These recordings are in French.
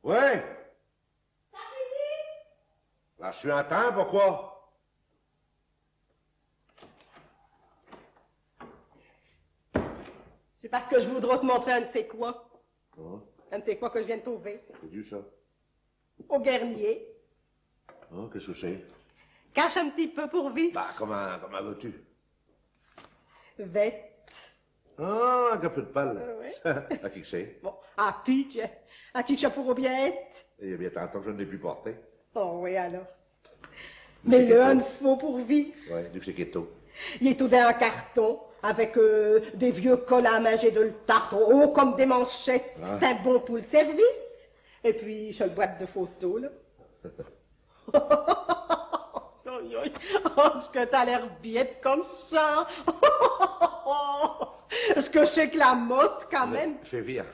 Ouais. Là, je suis un teint, pourquoi? C'est parce que je voudrais te montrer un de ces quoi. Oh. Un de ces quoi que je viens de trouver. C'est du ça. Au Guernier. Oh, qu'est-ce que c'est? Cache un petit peu pour vivre. Bah, comment veux-tu? Vête. Ah, un peu de pâle. Ouais. À qui que c'est? Bon, à qui, tiens? À qui je pourrais bien être? Il y a bien tant que je ne l'ai plus porté. Oh oui, alors. Mais le un faux pour vivre. Ouais, du keto. Il est tout dans un carton, avec des vieux cols à manger de le tarte, haut comme des manchettes. Ah. Un bon pour le service. Et puis, j'ai le boîte de photos, là. Oh, ce que t'as l'air bête comme ça. Est-ce que je sais que la motte, quand même. Fais vire.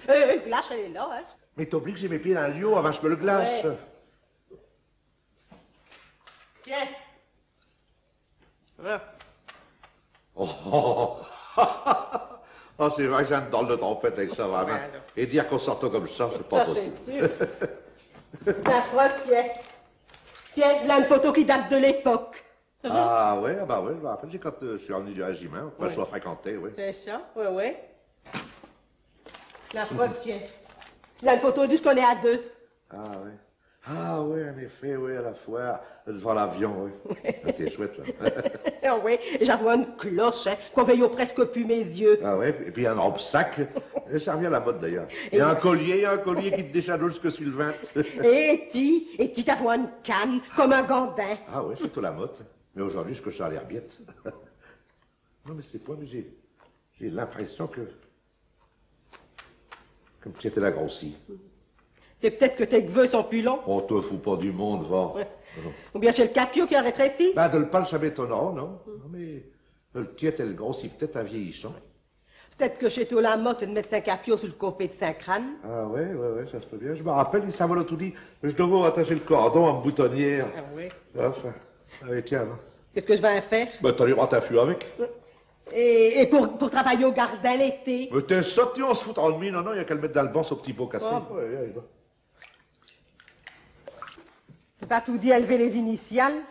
Glace, elle est là, hein. Mais t'oublies que j'ai mes pieds dans le liot avant que je me le glace. Ouais. Tiens. Oh, oh, c'est vrai que j'ai une drôle de trompette avec ça, vraiment. Ouais, alors. Et dire qu'on sortait comme ça, c'est pas Ça, possible. c'est sûr. La frotte, tiens. Tiens, là, une photo qui date de l'époque. Ah ouais, ah bah ouais, je me rappelle, quand je suis revenu du régiment, on Ouais. soit fréquenté, oui. C'est ça, oui, oui. La preuve, tiens. Là, une photo d'où je connais à deux. Ah ouais. Ah ouais, en effet, oui, à la fois, devant l'avion, oui. Ah, t'es chouette, là. Ah oui, j'avoue une cloche, hein, qu'on veille presque plus mes yeux. Ah ouais, et puis un robe sac, ça revient à la mode d'ailleurs. Il y a un collier qui te déchadou jusque sur le ventre. Et tu t'avoue une canne, comme un gandin. Ah ouais, c'est tout la mode. Mais aujourd'hui, je que ça a l'air biette. Non, mais c'est pas, mais j'ai l'impression que... Comme tu étais la grossie. C'est peut-être que tes cheveux sont plus longs. On te fout pas du monde, va. Ouais. Ou bien c'est le capio qui a rétréci. Ben, de le parler, ça m'étonnera, non? Non, mais le tien, elle grossit peut-être en vieillissant. Peut-être que chez toi la motte de mettre un capio sur le copé de Saint-Crâne. Ah ouais, ça se peut bien. Je me rappelle, ça m'a tout dit. Je devais attacher le cordon en boutonnière. Ah oui. Enfin, allez, tiens, là. Qu'est-ce que je vais en faire? Ben, t'as les bras ta fût avec. Et pour travailler au gardin l'été. Mais t'es sorti, on se fout en demi. Non, il y a qu'à le mettre dans le banc, ce petit pot cassé. Ah. Ouais, allez, va. Tu pas tout dit élever les initiales.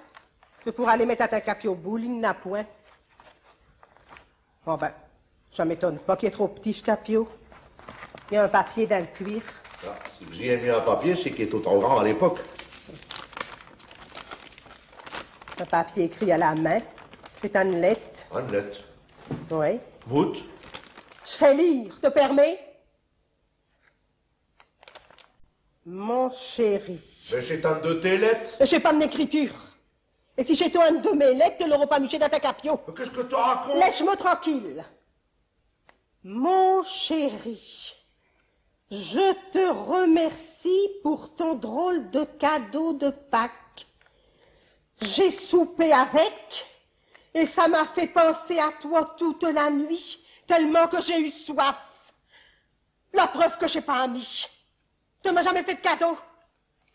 Que pour aller mettre à ta capio bowling, n'a point. Bon ben, ça m'étonne pas qu'il est trop petit ce capio. Il y a un papier dans le cuir. Ah, si j'y ai mis un papier, c'est qu'il était trop grand à l'époque. Un papier écrit à la main. C'est une lettre. Une lettre. Oui. Bout. Je sais lire, te permets? Mon chéri. Mais c'est un de tes lettres. Je sais pas de l'écriture. Et si chez toi un de mes lettres, tu l'auras pas miché dans ta capio. Mais qu'est-ce que tu racontes? Laisse-moi tranquille. Mon chéri, je te remercie pour ton drôle de cadeau de Pâques. J'ai soupé avec et ça m'a fait penser à toi toute la nuit, tellement que j'ai eu soif. La preuve que j'ai pas mis. Tu m'as jamais fait de cadeau,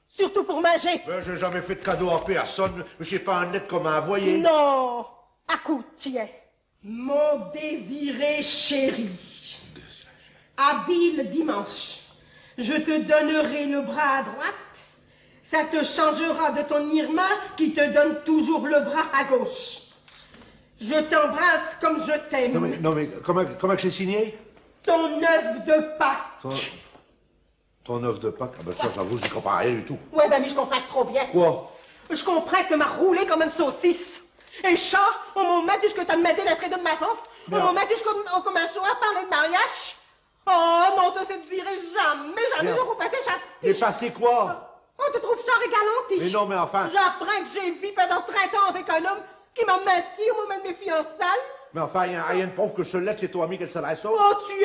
surtout pour manger. Ben, j'ai jamais fait de cadeau à personne. J'ai pas un lettre comme un envoyé. Non, à coup, tiens. Mon désiré chéri, habile dimanche, je te donnerai le bras à droite. Ça te changera de ton Irma qui te donne toujours le bras à gauche. Je t'embrasse comme je t'aime. Non, mais comment que j'ai signé? Ton œuf de Pâques. Ton œuf de Pâques? Ah ben ça, j'avoue, j'y comprends rien du tout. Ouais, ben mais je comprends trop bien. Quoi? Je comprends que tu m'as roulé comme une saucisse. Et ça, au moment où tu as demandé l'entrée de ma vente, au moment où on commence à parler de mariage, oh non, tu sais te virer jamais je repasser ça. Mais passé quoi? Oh, tu trouves ça régalant, Mais non, mais enfin... J'apprends que j'ai vécu pendant 30 ans avec un homme qui m'a menti au moment de mes fiançailles. Mais enfin, il n'y a rien de prouve que je lettre, c'est ton ami qu'elle s'adresse au. Oh, tu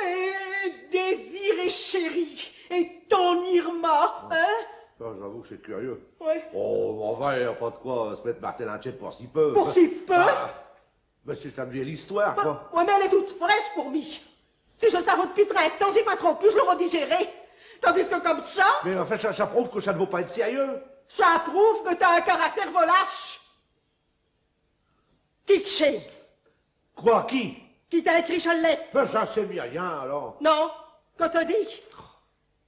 es désiré chéri et ton Irma, hein? Ça, j'avoue que c'est curieux. Oui. Oh, enfin, il n'y a pas de quoi se mettre Martin Lantier pour si peu. Pour si peu? Mais c'est une vieille histoire, quoi. Ouais, mais elle est toute fraîche pour moi. Si je le savais depuis 30 ans, j'y passerai plus, je l'aurais digéré. Tandis que comme ça... Mais enfin, ça prouve que ça ne vaut pas être sérieux. Ça prouve que t'as un caractère volache. Qui te chie? Quoi, qui? Qui t'a écrit Cholette? Ben, j'en sais bien rien, alors. Non, qu'on t'a dit?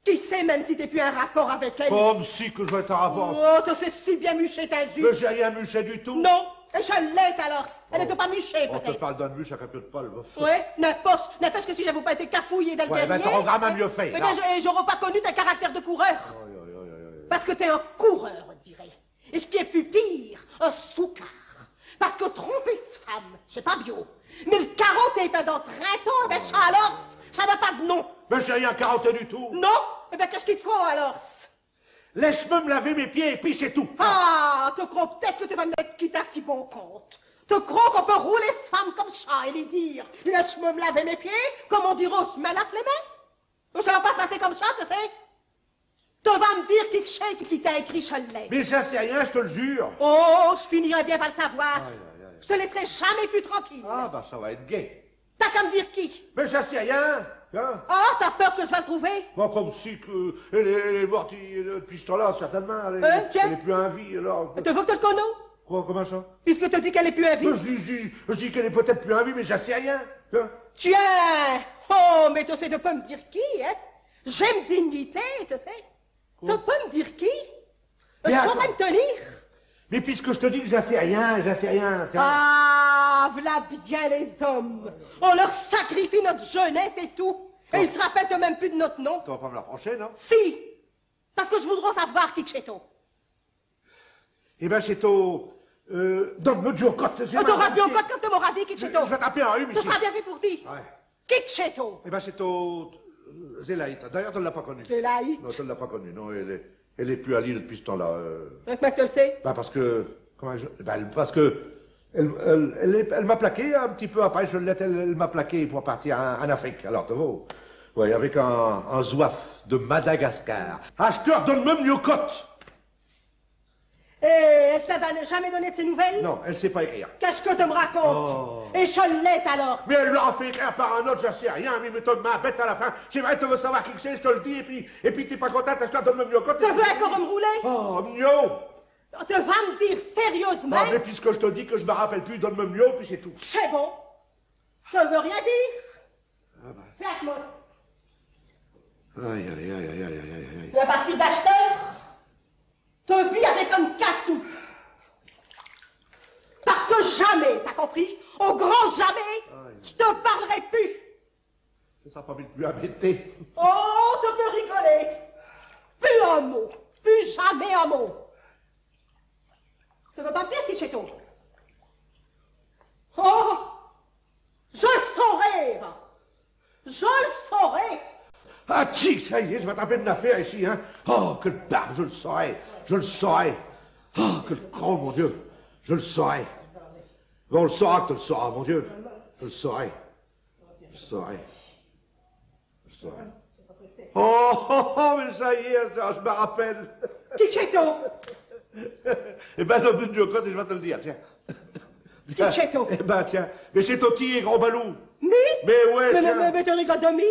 Qui sait même si t'es plus un rapport avec elle? Comme si que je vais être un rapport. Oh, tu sais si bien mucher ta jupe. Mais j'ai rien muché du tout. Non, et je l'ai alors. Elle n'était pas muchée, On te peut-être. parle d'un muche à capiot de Paul. Ouais, n'importe que si j'avais pas été cafouillée dès le Ouais, ben dernier. t'auras vraiment mieux fait. Mais là. ben, j'aurais pas connu ta caractère de coureur. Parce que t'es un coureur, on dirait. Et ce qui est plus pire, un soucard. Parce que tromper ce femme, c'est pas bio. Mais le carotter pendant 30 ans, ben ça alors, ça n'a pas de nom. Mais j'ai rien caroté du tout. Non? Eh ben qu'est-ce qu'il te faut alors? Laisse-moi me laver mes pieds et puis c'est tout. Ah, te crois peut-être que tu vas mettre quitte à si bon compte. Te crois qu'on peut rouler ce femme comme ça et lui dire, laisse-moi me laver mes pieds, comme on dirait, je me lave les mains? Ça va pas se passer comme ça, tu sais? Tu vas me dire qui t'a écrit Cholet. Mais ça c'est rien, je te le jure. Oh, je finirai bien par le savoir. Je te laisserai jamais plus tranquille. Ah bah ça va être gay. T'as qu'à me dire qui? Mais ça c'est rien. Hein? Ah, t'as peur que je vais le trouver? Bon, comme si que elle est morte depuis ce temps-là, certainement. tiens. Elle est plus en vie, alors. Tu veux que tu le connais? Quoi, comment ça? Puisque tu dis qu'elle est plus en vie. Je dis qu'elle est peut-être plus en vie, mais ça c'est rien. Hein? Tiens! Oh, mais tu sais de pas me dire qui, hein? J'aime dignité, tu sais. Tu peux me dire qui? Je Mais saurais attends. me te lire. Mais puisque je te dis que j'en sais rien, tiens. Ah, voilà bien les hommes. On leur sacrifie notre jeunesse et tout. Et ils se rappellent même plus de notre nom. Tu vas pas me l'approcher, non? Si! Parce que je voudrais savoir qui c'est toi. Eh ben, c'est au... donne-moi du cote. On t'aura dit encore quand tu m'auras dit qui Je c'est toi. vais taper en une Ce ici. sera bien fait pour dire. Ouais. Qui c'est toi? Eh ben, c'est au... Zélaït. D'ailleurs, tu ne l'as pas connue. Zélaït. Non, tu ne l'as pas connue. Non, elle est plus à Lille depuis ce temps-là. Comment tu le sais? Bah, parce que... parce que... Elle m'a plaqué un petit peu après, elle m'a plaqué pour partir en Afrique. Alors, tu vois, ouais, avec un zouaf de Madagascar. Acheteur, donne-moi mieux cote. Et elle t'a jamais donné de ses nouvelles? Non, elle sait pas écrire. Qu'est-ce que tu me racontes? Et Cholet alors? Mais elle l'a fait écrire par un autre, je sais rien, mais tu m'as bête à la fin. C'est vrai, tu veux savoir qui c'est, je te le dis, et puis t'es pas content, acheteur, donne-moi mieux cote. Tu veux encore me rouler? Oh, mieux. Tu vas me dire sérieusement? Ah, mais puisque je te dis que je me rappelle plus, donne-moi mieux, puis c'est tout. C'est bon. Tu veux rien dire? Fais-moi. Aïe, aïe, aïe, aïe, aïe, aïe, aïe. La partie d'acheteur, tu vis avec un catou. Parce que jamais, t'as compris? Au grand jamais, je te parlerai plus. Ça n'a pas mis de plus habiter. Oh, tu peux rigoler. Plus un mot. Plus jamais un mot. Tu veux pas me dire si c'est tout? Oh, je le saurai. Je le saurai. Ah, tic, ça y est, je vais taper une affaire ici, hein. Oh, quelle barbe, je le saurais. Je le saurais. Oh, quel con, mon Dieu. Je le saurais. Bon, on le saura que tu le sauras, mon Dieu. Je le saurais. Je le saurais. Je le saurais. Oh, oh, oh, mais ça y est, je me rappelle. Qui c'est tout? Eh ben, donne-moi une cote et je vais te le dire, tiens. Qui c'est tout? Eh ben, tiens. Mais c'est au tigre, gros balou. Mais ouais, tiens. mais tu rigoles de mi?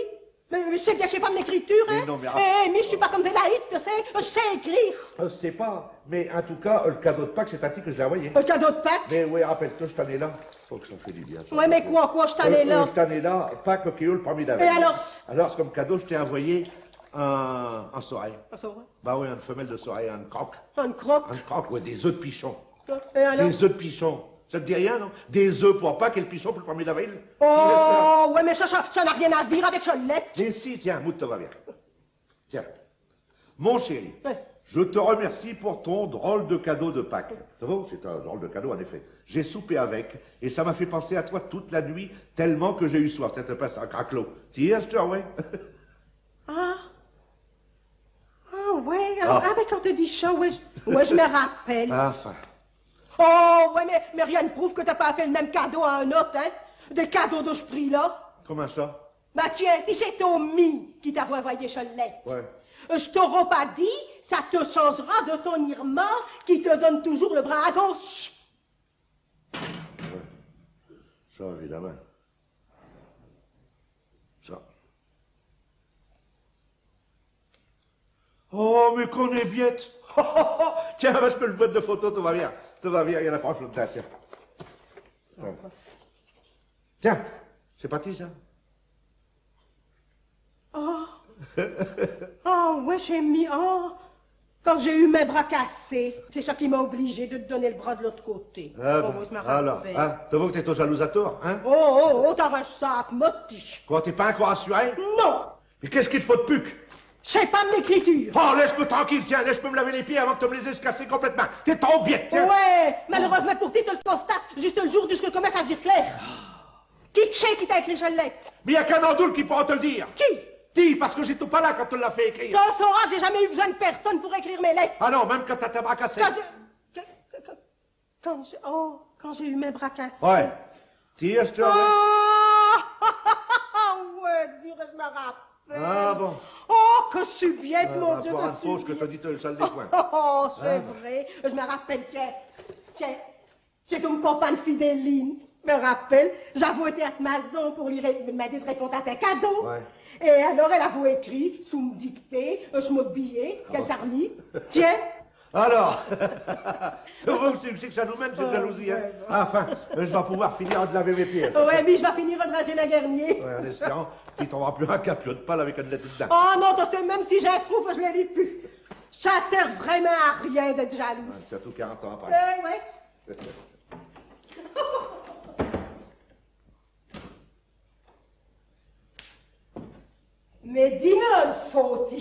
Mais c'est bien que je sais pas de l'écriture, hein? Mais non, mais je suis pas comme Zélaït, tu sais. Je sais écrire. Je sais pas. Mais en tout cas, le cadeau de Pâques, c'est à ti que je l'ai envoyé. Le cadeau de Pâques? Mais oui, rappelle-toi, je t'en ai là. Faut que ça fait du bien. ça. Ouais, mais quoi, je t'en ai là? Je t'en ai là, Pâques, ok, le 1er d'avril. Et alors? Alors, comme cadeau, je t'ai envoyé un soleil. Ah, ça va? Bah oui, une femelle de soleil, un croque. Un croque? Un croque, ouais, des œufs de pichon. Et alors? Des œufs de pichon. Ça te dit rien, non? Des œufs pour Pâques et le pichon pour le 1er d'avril. Oh, ouais, mais ça n'a rien à dire avec Cholette. Mais si, tiens, Mout, ça va bien. Tiens. Mon chéri, Ouais. je te remercie pour ton drôle de cadeau de Pâques. Ça va? C'est un drôle de cadeau, en effet. J'ai soupé avec, et ça m'a fait penser à toi toute la nuit, tellement que j'ai eu soif. Tiens, te passe un craclot. Tiens, je te ouais. Ah, ouais, mais quand tu dis ça, ouais, je me rappelle. Enfin. Oh, ouais, mais rien ne prouve que t'as pas fait le même cadeau à un autre, hein? Des cadeaux de ce prix-là. Comment ça? Bah tiens, si c'est Tommy qui t'a envoyé Cholette, Ouais. Je t'aurais pas dit, ça te changera de ton Irma qui te donne toujours le bras à gauche. Ça, évidemment. Ça. Oh, mais qu'on est biette. Tiens, parce que le boîte de photos, tout va bien. Tout va bien, il y en a pas longtemps, tiens. Ouais. Tiens, c'est parti, ça. Oh, Oh, ouais, j'ai mis... Oh, quand j'ai eu mes bras cassés, c'est ça qui m'a obligé de te donner le bras de l'autre côté. Ah, Oh, ben, ouais, je me alors, rappelle. hein, t'as vu que t'es aux jaloux à tort, hein? Oh, t'as ça, motti. Quoi, t'es pas encore assuré? Non, Mais qu'est-ce qu'il te faut de puc? c'est pas de l'écriture. Oh, laisse-moi tranquille, tiens, laisse-moi me laver les pieds avant que tu me les aies cassés complètement. T'es trop biette, tiens. Ouais, malheureusement pour toi, tu le constates juste le jour où ce commence à dire clair. Qui c'est qui t'a écrit Chalette? Mais y a qu'un andoule qui pourra te le dire. Qui? Dis, parce que j'étais pas là quand tu l'as fait écrire. Quand sauras que j'ai jamais eu besoin de personne pour écrire mes lettres. Ah non, même quand t'as ta bras cassé. Quand j'ai eu mes bras cassés. Ouais. Tire, je te remets. Ouais, dire, je me rappelle. Ah bon. Oh, que subiette, mon Dieu, pour que une fausse que subiette. t'as dit le sale des coins. Oh, c'est vrai. Je me rappelle, tiens, j'ai comme compagne fidéline. Je me rappelle, j'avoue été à ce maison pour lui demander de répondre à tes cadeaux. Ouais. Et alors, elle a écrit, sous me dictée, je me billet, qu'elle t'a remis. Tiens. Alors, c'est vrai aussi que ça nous mène, cette jalousie, hein. ouais. Enfin, je vais pouvoir finir de laver mes pieds. Ouais, mais je vais finir de ranger la dernier. Ouais, en espérant qu'il t'aura plus un capiot de pâle avec une lettre dedans. Oh non, tu sais, même si j'ai un trou, je ne les lis plus. Ça sert vraiment à rien d'être jalouse. Surtout 40 ans après. Ouais. Mais dis-moi une faute.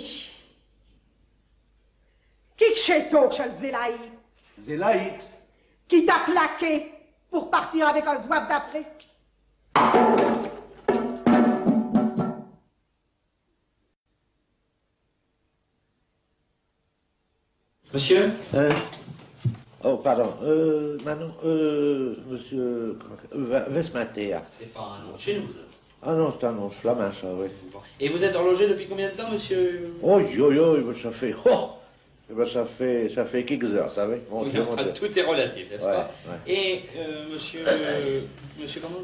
Qui chez toi, que je Zélaït? Zélaït. Qui t'a plaqué pour partir avec un zouave d'Afrique? Monsieur? Oh, pardon. Manon, monsieur... Vesmater. C'est pas un nom de chez nous, ça. Ah non, c'est un nom flamand, ça, oui. Et vous êtes horloger depuis combien de temps, monsieur? Oh, ça fait... Oh, ça fait quelques heures, ça, oui. Mon Oui, Dieu, enfin, mon Dieu. tout est relatif, n'est-ce Ouais, pas? ouais. Et, monsieur... monsieur comment?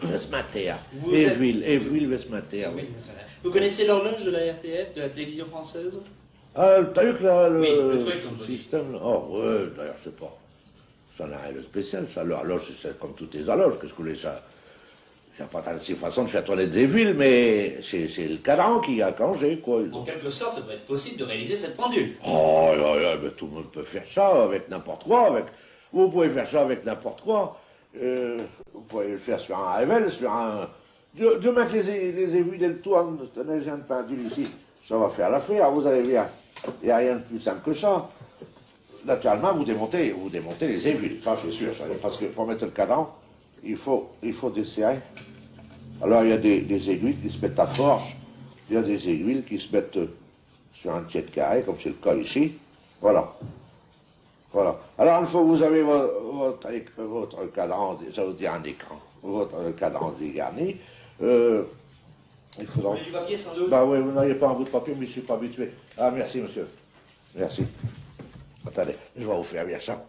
Vesmater. Vous êtes- Éville Vesmater, oui. Oui, voilà. Vous connaissez l'horloge de la RTF, de la télévision française? Ah, t'as vu que là, Oui, le le truc, on peut dire. système... là, oh, ouais, d'ailleurs, c'est pas... Ça n'a rien de spécial, ça. L'horloge, c'est comme toutes les horloges. Qu'est-ce que vous voulez, ça? Il n'y a pas 36 façons de faire tourner des villes, mais c'est le cadran qui a congé, quoi. En quelque sorte, ça doit être possible de réaliser cette pendule. Oh, mais tout le monde peut faire ça avec n'importe quoi. Vous pouvez faire ça avec n'importe quoi. Vous pouvez le faire sur un Revel, sur un... Demain que les aiguilles, elles tournent, tenez, j'ai une pendule ici, ça va faire l'affaire, vous allez voir. Il n'y a rien de plus simple que ça. Naturellement, vous démontez les aiguilles, ça c'est sûr, parce que pour mettre le cadran, il faut desserrer. Alors il y a des aiguilles qui se mettent à forge, il y a des aiguilles qui se mettent sur un tiers de carré, comme c'est le cas ici. Voilà. Voilà. Alors une fois que vous avez votre cadran, ça veut dire un écran, votre cadran dégarni, il Vous faudra... voulez du papier, sans doute? Bah oui, vous n'avez pas un bout de papier, mais je ne suis pas habitué. Ah, merci, monsieur. Merci. Attendez, je vais vous faire bien ça.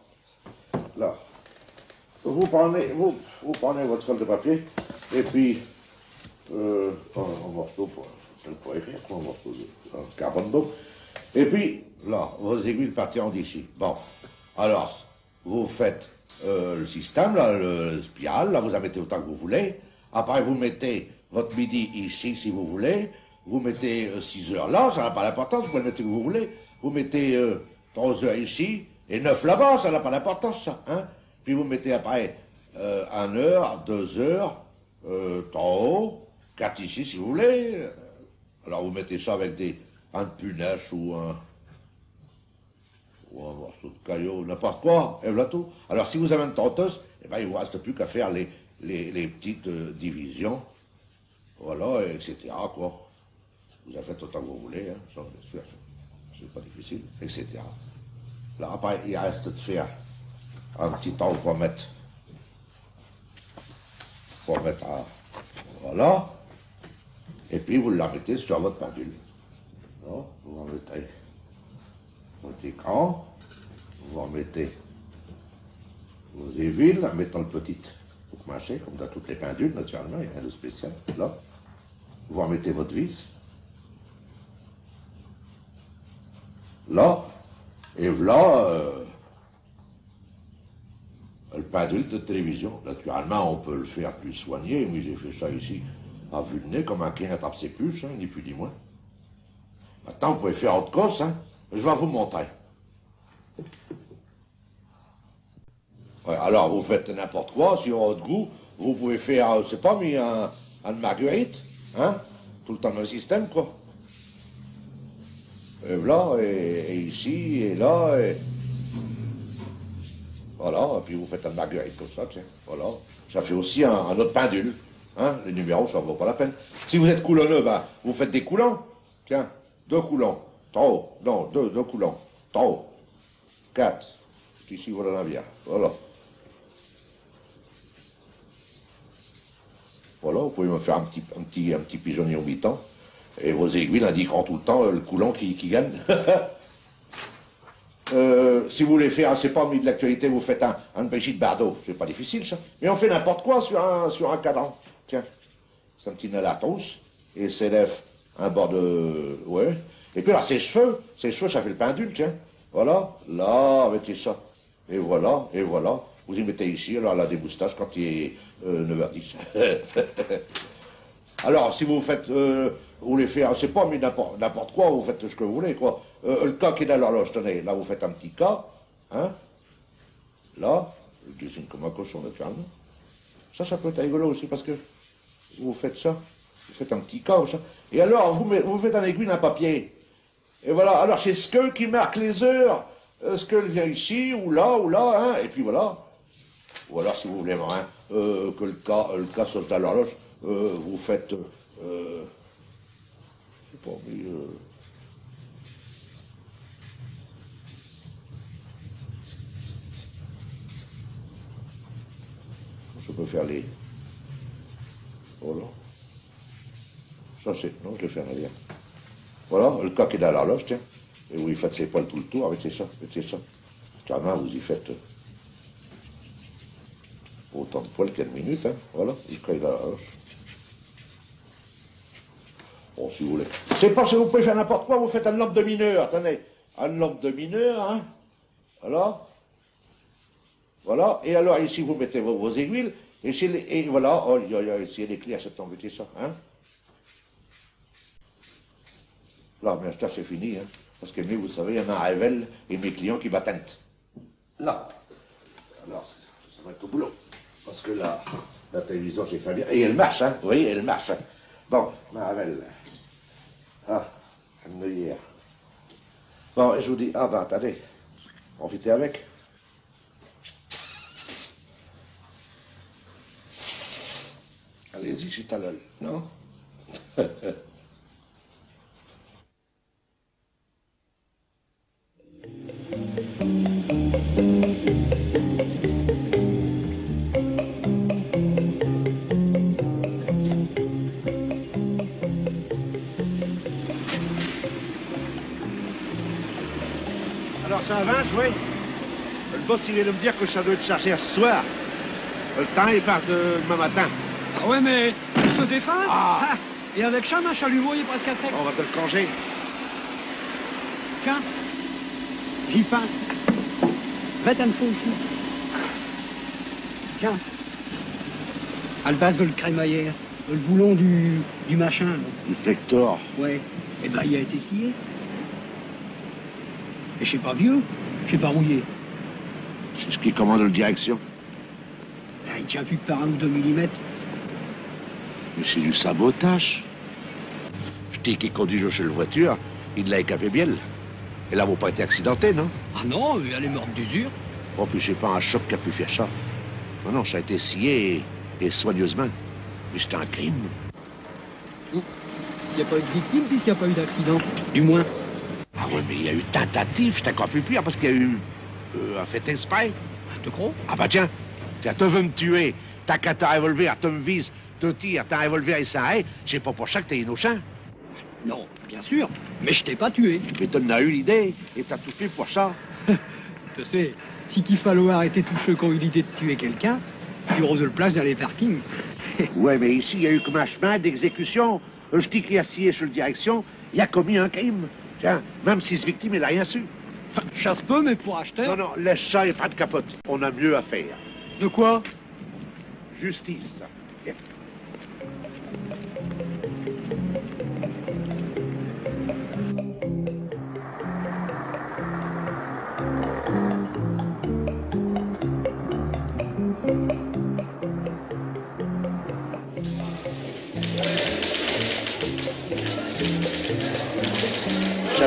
Là. Vous prenez votre feuille de papier, et puis, un morceau pour écrire, un morceau de carbone d'eau. Et puis, là, vos aiguilles partiront d'ici. Bon, alors, vous faites le système, là, le spirale, là, vous en mettez autant que vous voulez. Après, vous mettez votre midi ici, si vous voulez. Vous mettez 6 heures là, ça n'a pas d'importance, vous pouvez le mettre que vous voulez. Vous mettez 3 heures ici, et 9 là-bas, ça n'a pas d'importance, ça. Hein? Puis vous mettez après 1 heure, 2 heures, 3, 4 ici, si vous voulez. Alors vous mettez ça avec un punaise ou un morceau de caillou, n'importe quoi, et voilà tout. Alors si vous avez une tenteuse, eh ben, il ne vous reste plus qu'à faire les petites divisions, voilà, etc. quoi. Vous en faites autant que vous voulez, hein, ça, bien sûr, c'est pas difficile, etc. Là, après, il reste de faire un petit temps pour mettre voilà, et puis vous la mettez sur votre pendule. Non, vous en mettez votre écran, vous en mettez vos aiguilles, en mettant le petit marché, comme dans toutes les pendules, naturellement, il n'y a rien de spécial. Là, vous en mettez votre vis. Là, et voilà le pendule de télévision. Naturellement, on peut le faire plus soigné, mais j'ai fait ça ici à vue de nez, comme un quin attrape ses puces, hein, ni plus ni moins. Maintenant, vous pouvez faire autre chose, hein. Je vais vous montrer. Ouais, alors, vous faites n'importe quoi, sur votre goût. Vous pouvez faire, c'est pas, mais un marguerite, hein. Tout le temps dans le système, quoi. Et là, et ici, et là, et... Voilà, et puis vous faites un marguerite comme ça, tiens, voilà. Ça fait aussi un autre pendule, hein. Les numéros, ça ne vaut pas la peine. Si vous êtes coulonneux, ben, vous faites des coulants. Tiens, 2 coulants, trop, non, deux coulants, trop, 4. Ici, voilà la bien, voilà. Voilà, vous pouvez me faire un petit pigeonnier au mi-temps. Et vos aiguilles indiqueront tout le temps le coulant qui gagne. Si vous voulez faire, c'est pas mis de l'actualité, vous faites un Brigitte Bardot. C'est pas difficile, ça. Mais on fait n'importe quoi sur un cadran. Tiens, c'est un petit nœud à trousse. Et s'élève un bord de... Ouais. Et puis là, ses cheveux, ça fait le pendule, tiens. Voilà, là, mettez ça. Et voilà, et voilà. Vous y mettez ici, alors la démoustache quand il est 9h10. Alors, si vous faites, vous voulez faire, c'est pas mais n'importe quoi, vous faites ce que vous voulez, quoi. Le cas qui est dans l'horloge, tenez, là vous faites un petit cas, hein. Là, je dessine comme un cochon, naturellement. Ça peut être rigolo aussi, parce que vous faites ça, vous faites un petit cas, ça. Et alors, vous faites un aiguille d'un papier. Et voilà, alors c'est ce qui marque les heures. Ce que vient ici, ou là, hein, et puis voilà. Ou alors, si vous voulez vraiment que le cas soit dans l'horloge, vous faites... je sais pas, mais... je peux faire les... Voilà. Ça, c'est... Non, je l'ai fait en arrière. Voilà, le cas qui est dans l'horloge, tiens. Et vous y faites ses poils tout le tour, avec ça. Ta main, vous y faites... autant de poils qu'il y a de minutes, hein. Voilà, il caille dans l'horloge. Bon, si vous voulez. C'est pas si vous pouvez faire n'importe quoi, vous faites une lampe de mineur, attendez. Une lampe de mineur, hein. Voilà. Voilà. Et alors, ici, vous mettez vos aiguilles. Et voilà. Oh, il y a ici des clés à cette embêtée, ça, hein. Là, mais ça, c'est fini, hein. Parce que, mais vous savez, il y en a un rével et mes clients qui battent. Là. Alors, ça va être au boulot. Parce que là, la télévision, j'ai fait bien. Et elle marche, hein. Vous voyez, elle marche. Hein. Bon, Marvel. Ah, une œillère. Bon, et je vous dis, ah ben, attendez, profitez avec. Allez-y, c'est à l'œil, non? Alors ça avance, oui. Le boss, il vient de me dire que ça doit être chargé ce soir. Le temps, il part demain matin. Ah ouais, mais il se défend. Ah. Et avec ça, un chalumeau, il est presque à sec. On va te le congé. Tiens, j'y pense. Va t'en fous ici. Tiens, à la base de le crémaillère, le boulon du machin, là. Du Flector. Ouais, eh ben, il a été scié. Et je sais pas vieux, je sais pas rouillé. C'est ce qui commande la direction. Ben, il tient plus que par 1 ou 2 millimètres. Mais c'est du sabotage. Je dis qu'il conduit chez le voiture, il l'a écapé bien. Elle n'a pas été accidentée, non? Ah non, elle est morte d'usure. Oh, puis c'est pas un choc qui a pu faire ça. Non, non, ça a été scié et soigneusement. Mais c'était un crime. Il n'y a pas eu de victime puisqu'il n'y a pas eu d'accident. Du moins. Ah ouais, mais il y a eu tentative, c'est encore plus pire, parce qu'il y a eu un fait exprès. Te crois? Ah bah tiens, tu veux me tuer, t'as qu'à ta revolver, tu me vises, te tire, ta revolver et ça, c'est pas pour ça que t'es innocent. Non, bien sûr, mais je t'ai pas tué. Mais t'en as eu l'idée, et t'as tout fait pour ça. Tu sais, si qu'il fallait arrêter tous ceux qui ont eu l'idée de tuer quelqu'un, il y aura de la place dans les parkings. Ouais, mais ici, il y a eu comme un chemin d'exécution. Je dis qu'il a scié sur la direction, il a commis un crime. Tiens, même si ce victime, il n'a rien su. Chasse peu, mais pour acheter. Non, non, laisse ça et pas de capote. On a mieux à faire. De quoi? Justice. Viens.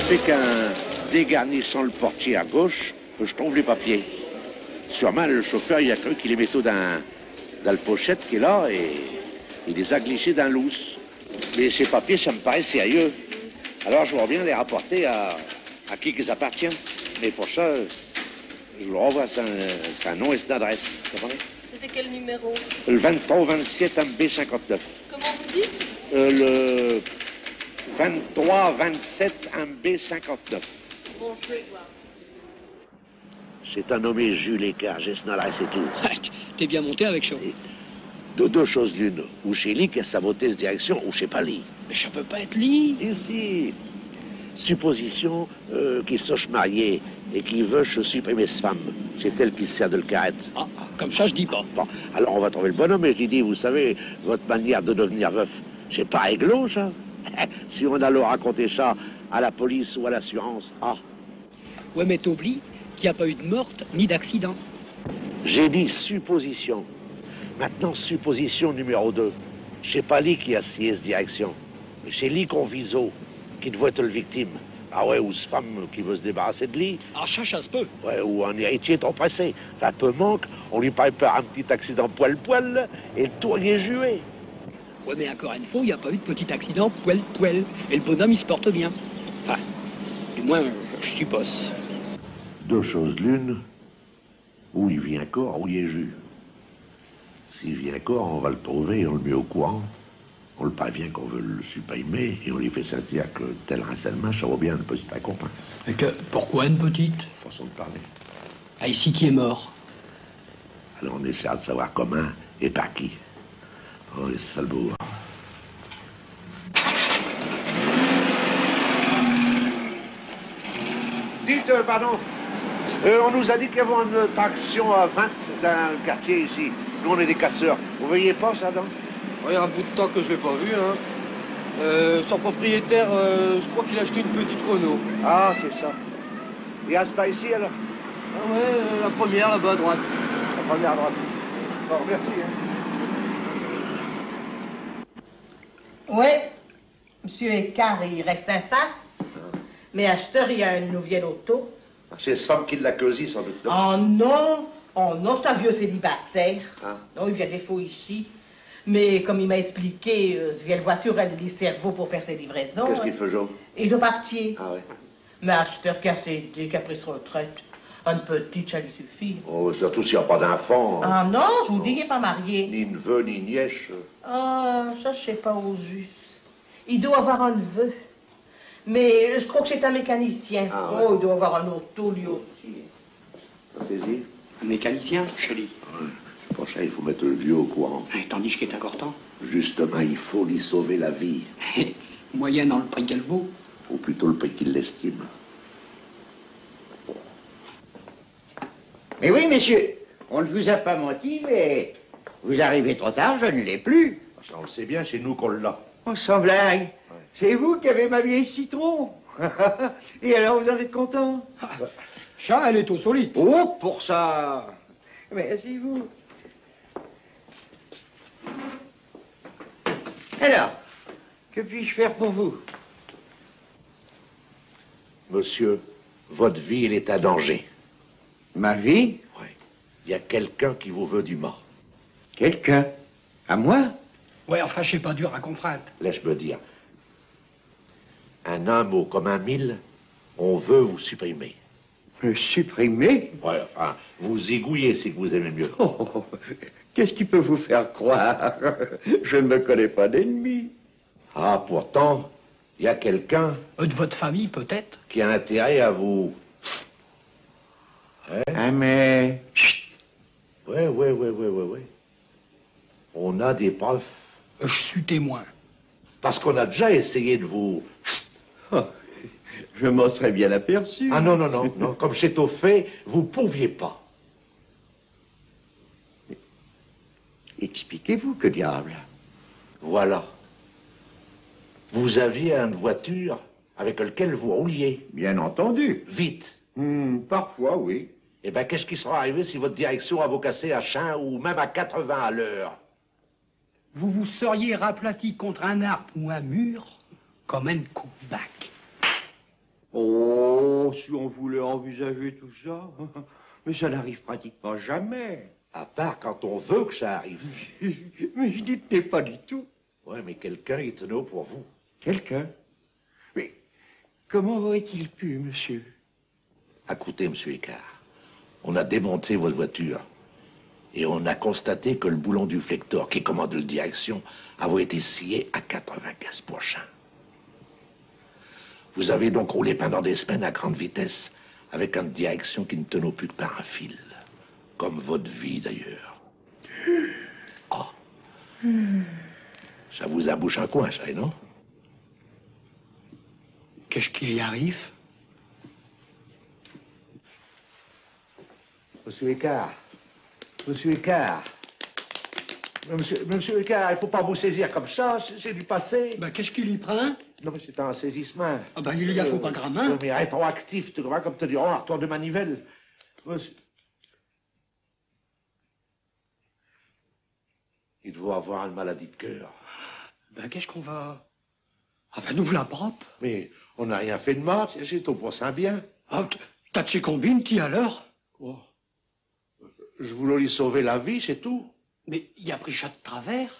fait qu'en dégarnissant le portier à gauche, je trouve les papiers. Sûrement, le chauffeur, il a cru qu'il les mettait dans le pochette qui est là et il les a glissés dans l'ousse. Mais ces papiers, ça me paraît sérieux. Alors, je vois bien les rapporter à qui qu'ils appartiennent. Mais pour ça, je leur envoie son nom et son adresse. Vous comprenez? C'était quel numéro? Le 23-27 MB59. Comment vous dites? Le 23-27 MB59. Bon, je vais voir. C'est un nommé Jules Écart, j'ai son adresse et tout. T'es bien monté avec Shaw. De deux choses l'une. Ou chez Lee qui a saboté cette direction, ou chez pas Lee. Mais ça peut pas être Lee. Ici, supposition qu'il soit marié et qu'il veut supprimer sa femme. C'est elle qui se sert de le carrette. Ah, comme ça, je dis pas. Bon, alors on va trouver le bonhomme et je lui dis, vous savez, votre manière de devenir veuf, c'est pas réglo, ça. Si on allait raconter ça à la police ou à l'assurance, ah. Ouais, mais t'oublies qu'il n'y a pas eu de morte ni d'accident. J'ai dit supposition. Maintenant, supposition numéro 2. C'est pas lui qui a scié cette direction, mais c'est lui qu'on viseau, qui doit être le victime. Ah ouais, ou cette femme qui veut se débarrasser de lui. Ah, ça se peut. Ouais, ou un héritier trop pressé. Enfin, peu manque, on lui prépare un petit accident poil-poil et le tour y est joué. Ouais, mais encore une fois, il n'y a pas eu de petit accident poil-poil. Et le bonhomme, il se porte bien. Enfin, du moins, je suppose. Deux choses l'une, ou il vient encore, ou il est jus. S'il vient encore, on va le trouver, on le met au courant. On le prévient qu'on veut le supprimer et on lui fait sentir que tel harcèlement, ça vaut bien une petite récompense. Et que, pourquoi une petite? Façon de parler. Ah, ici qui est mort. Alors on essaiera de savoir comment et par qui. Oh, les salauds. Dites, pardon, on nous a dit qu'il y avait une traction à 20 dans le quartier ici. Nous, on est des casseurs. Vous voyez pas ça, non? Il y a un bout de temps que je l'ai pas vu, hein. Son propriétaire, je crois qu'il a acheté une petite Renault. Ah, c'est ça. Il y a ce pas ici, alors? Ah ouais, la première, là-bas à droite. La première à droite. Bon, merci. Hein. Ouais, monsieur Écart, il reste impasse. Mais acheteur, il y a une nouvelle auto. C'est cette femme qui l'a causé, sans doute. Oh non, c'est un vieux célibataire. Ah. Non, il vient des faux ici. Mais comme il m'a expliqué, cette vieille voiture, elle les cerveau pour faire ses livraisons. Qu'est-ce qu'il fait, Joe? Et de partir. Ah ouais. Mais acheteur qui a cédé, qui a pris sa retraite. Une petite, ça lui suffit. Oh, surtout s'il n'y a pas d'enfant. Hein. Ah non, je vous dis, il n'est pas marié. Ni neveu, ni nièce. Ah, ça, je sais pas au juste. Il doit avoir un neveu. Mais je crois que c'est un mécanicien. Ah ouais. Oh, il doit avoir un auto, lui aussi. Saisi? Mécanicien, chérie. Pour ça, il faut mettre le vieux au courant. Tandis qu'il est encore temps. Justement, il faut lui sauver la vie. Moyennant le prix qu'elle vaut. Ou plutôt le prix qu'il l'estime. Mais oui, messieurs, on ne vous a pas menti, mais vous arrivez trop tard, je ne l'ai plus. Ça, on le sait bien, c'est nous qu'on l'a. On s'en blague. C'est vous qui avez ma vieille citron. Et alors, vous en êtes content? Ça, elle est au solide. Oh, pour ça. Mais asseyez-vous. Alors, que puis-je faire pour vous? Monsieur, votre vie, elle est à danger. Ma vie? Oui. Il y a quelqu'un qui vous veut du mal. Quelqu'un? À moi? Ouais, enfin, c'est pas dur à comprendre. Laisse-moi dire. En un mot comme un mille, on veut vous supprimer. Me supprimer? Ouais, enfin, vous zigouillez si vous aimez mieux. Oh, qu'est-ce qui peut vous faire croire? Je ne me connais pas d'ennemi. Ah, pourtant, il y a quelqu'un De votre famille, peut-être? qui a intérêt à vous... Ah, mais... Oui. On a des preuves. Je suis témoin. Parce qu'on a déjà essayé de vous... Oh, je m'en serais bien aperçu. Ah non. Comme c'est au fait, vous pouviez pas. Expliquez-vous, que diable? Voilà. Vous aviez une voiture avec laquelle vous rouliez. Bien entendu. Vite. Parfois, oui. Eh bien, qu'est-ce qui sera arrivé si votre direction a vous cassé à 100 ou même à 80 à l'heure? Vous vous seriez raplati contre un arbre ou un mur comme un coup de bac. Oh, si on voulait envisager tout ça. Mais ça n'arrive pratiquement jamais. À part quand on veut que ça arrive. Mais je n'y tenais pas du tout. Ouais, mais quelqu'un est tenait pour vous. Quelqu'un? Mais comment aurait-il pu, monsieur? Écoutez, monsieur Écart, on a démonté votre voiture et on a constaté que le boulon du flector qui commande la direction avait été scié à 95%. Vous avez donc roulé pendant des semaines à grande vitesse avec une direction qui ne tenait plus que par un fil. Comme votre vie, d'ailleurs. Ah. Ça vous embouche un coin, ça, non? Qu'est-ce qu'il y arrive? Monsieur Écart. Monsieur Écart. Monsieur Écart, il ne faut pas vous saisir comme ça, c'est du passé. Ben, qu'est-ce qu'il y prend? Non, mais c'est un saisissement. Ah ben, il y a faut pas grand main. Mais rétroactif, tu vois, comme te diront, un retour de manivelle. Monsieur... Il doit avoir une maladie de cœur. Ben, qu'est-ce qu'on va... Ah ben, nous voilà propre. Mais on n'a rien fait de mal, c'est ton procès bien. Ah, t'as de ces combines, t'y alors? Quoi? Je voulais lui sauver la vie, c'est tout. Mais il a pris ça de travers.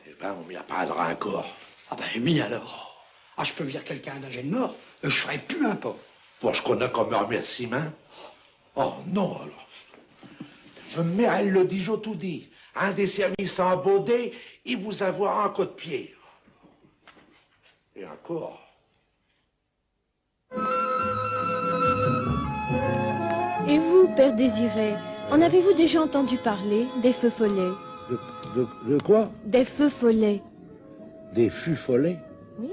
Eh ben, on m'y apprendra encore. Ah ben, mis alors. Ah, je peux dire quelqu'un d'un gène mort, je ferai plus un pas. Pour ce qu'on a comme remerciement. Oh non, alors. Mais elle le dit, j'ai tout dit. Un des services en Baudet, il vous avoir un coup de pied. Et encore. Et vous, Père Désiré, en avez-vous déjà entendu parler des feux follets? De quoi? Des feux follets. Des fûts follets? Oui.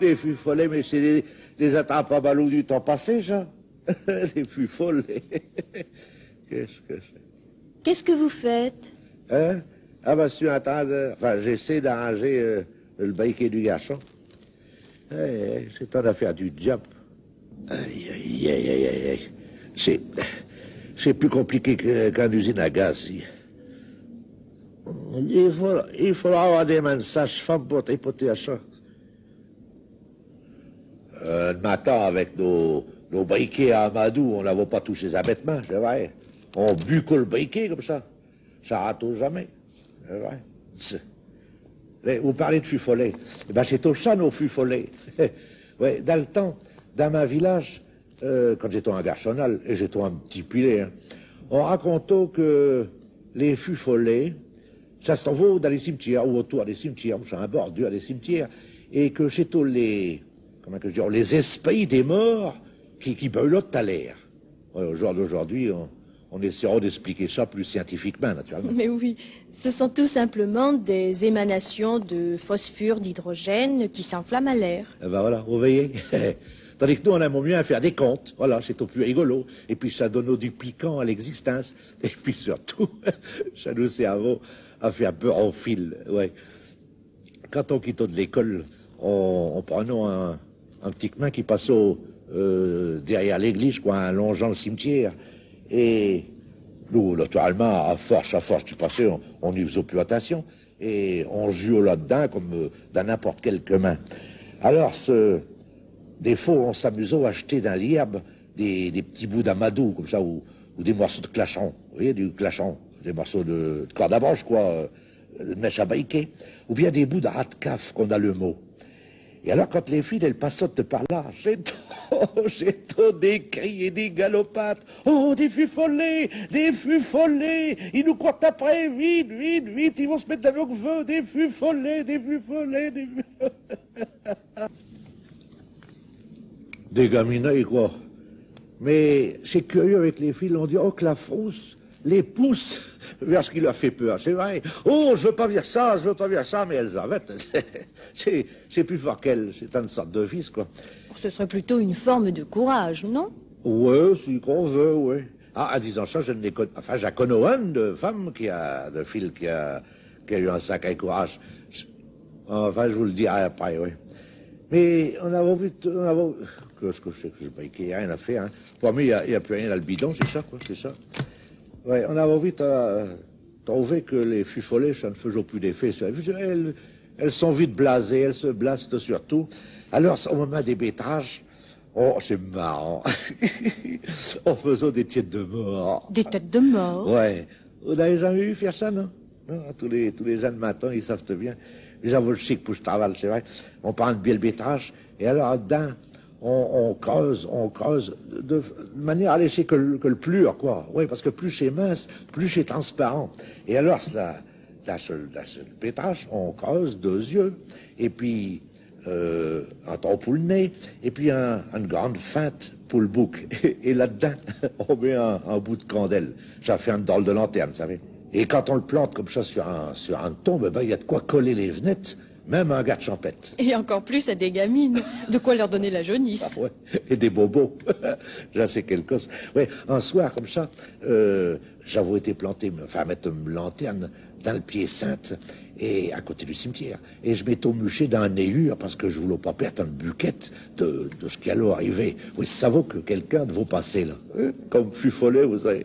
Des fûts follets, mais c'est des attrapes à ballons du temps passé, ça. Des fûts follets. Qu'est-ce que c'est? Qu'est-ce que vous faites? Hein? Ah ben, je suis en train de... Enfin, j'essaie d'arranger le briquet du garçon. C'est temps de faire du job. Aïe, aïe, aïe, aïe, aïe, aïe. C'est plus compliqué qu'une usine à gaz, ici. Il faudra avoir des mains de sage-femme pour tripoter à ça. Le matin, avec nos briquets à Amadou, on n'avait pas touché ça bêtement, c'est vrai. On bucole le briquet comme ça. Ça rate jamais. C'est vrai. Vous parlez de fûts follets. Eh ben, c'est tout ça, nos fûts follets. Ouais, dans le temps, dans ma village, quand j'étais en garçonnal, et j'étais un petit pilet, hein, on racontait que les fûts follets, ça se trouve dans les cimetières, ou autour des cimetières, sur un bordure des cimetières, et que c'était les esprits des morts qui brûlottent à l'air. Ouais, au jour d'aujourd'hui, on essaiera d'expliquer ça plus scientifiquement, naturellement. Mais oui, ce sont tout simplement des émanations de phosphure, d'hydrogène qui s'enflamment à l'air. Eh ben voilà, vous voyez. Tandis que nous, on aime mieux à faire des comptes. Voilà, c'est au plus rigolo. Et puis, ça donne du piquant à l'existence. Et puis, surtout, ça nous sert à faire peur au fil. Ouais. Quand on quittait de l'école, on prenait un petit chemin qui passait derrière l'église, quoi, en longeant le cimetière. Et nous, naturellement, à force du passé, on y faisait plus attention. Et on jouait là-dedans comme dans n'importe quel chemin. Alors, des fois, on s'amusait à acheter dans l'herbe des petits bouts d'amadou, comme ça, ou des morceaux de clachon. Vous voyez, du clachon. Des morceaux de corde à branche, quoi, de mèche à briquet. Ou bien des bouts de rat de caf qu'on a le mot. Et alors, quand les filles, elles passaient par là, j'ai trop des cris et des galopates. Oh, des fûts follets, ils nous courent après, vite, vite, vite, ils vont se mettre dans nos cheveux, des fûts follets, des fûts follets, des fûts... Des gaminets, quoi. Mais c'est curieux avec les filles, on dit, oh, que la frousse les pousse vers ce qui leur fait peur. C'est vrai. Oh, je veux pas dire ça, mais elles arrêtent. C'est plus fort qu'elles. C'est une sorte de vice, quoi. Ce serait plutôt une forme de courage, non? Ouais, si qu'on veut, ouais. Ah, en disant ça, je ne les connais... Enfin, j'en connais une de femme de fille qui a eu un sacré courage. Enfin, je vous le dirai après, oui. Mais on avait vu... Qu'est-ce que c'est que ce briquet? Il n'y a rien à faire, hein. Pour moi, il n'y a plus rien dans le bidon, c'est ça, quoi, c'est ça. Ouais, on avait vite trouvé que les fûts follets, ça ne faisait plus d'effet sur la visuelle. elles sont vite blasées, elles se blastent surtout. Alors, au moment des bettages, oh, c'est marrant. En faisant des têtes de mort. Des têtes de mort? Ouais. Vous n'avez jamais vu faire ça, non? Non, tous les jeunes matins, ils savent bien. Déjà, vous le chic pour le travail, c'est vrai. On prend une belle bettage, et alors, dedans, on creuse de manière à lécher que le plur, quoi. Oui, parce que plus c'est mince, plus c'est transparent. Et alors, la seule pétage, on creuse 2 yeux, et puis un trou pour le nez, et puis une grande feinte pour le bouc. Et là-dedans, on met un bout de candelle. Ça fait un drôle de lanterne, vous savez. Et quand on le plante comme ça sur un tombe, ben, il y a de quoi coller les fenêtres. Même un gars de champette. Et encore plus à des gamines. De quoi leur donner la jaunisse. Ah ouais, et des bobos. Là, c'est quelque chose. Ouais, un soir, comme ça, j'avais été planté, enfin, mettre une lanterne dans le pied sainte, et à côté du cimetière. Et je m'étais mouché dans un néhur, parce que je voulais pas perdre une buquette de ce qui allait arriver. Oui, ça vaut que quelqu'un de vous passer, là. Comme fut follet, vous savez.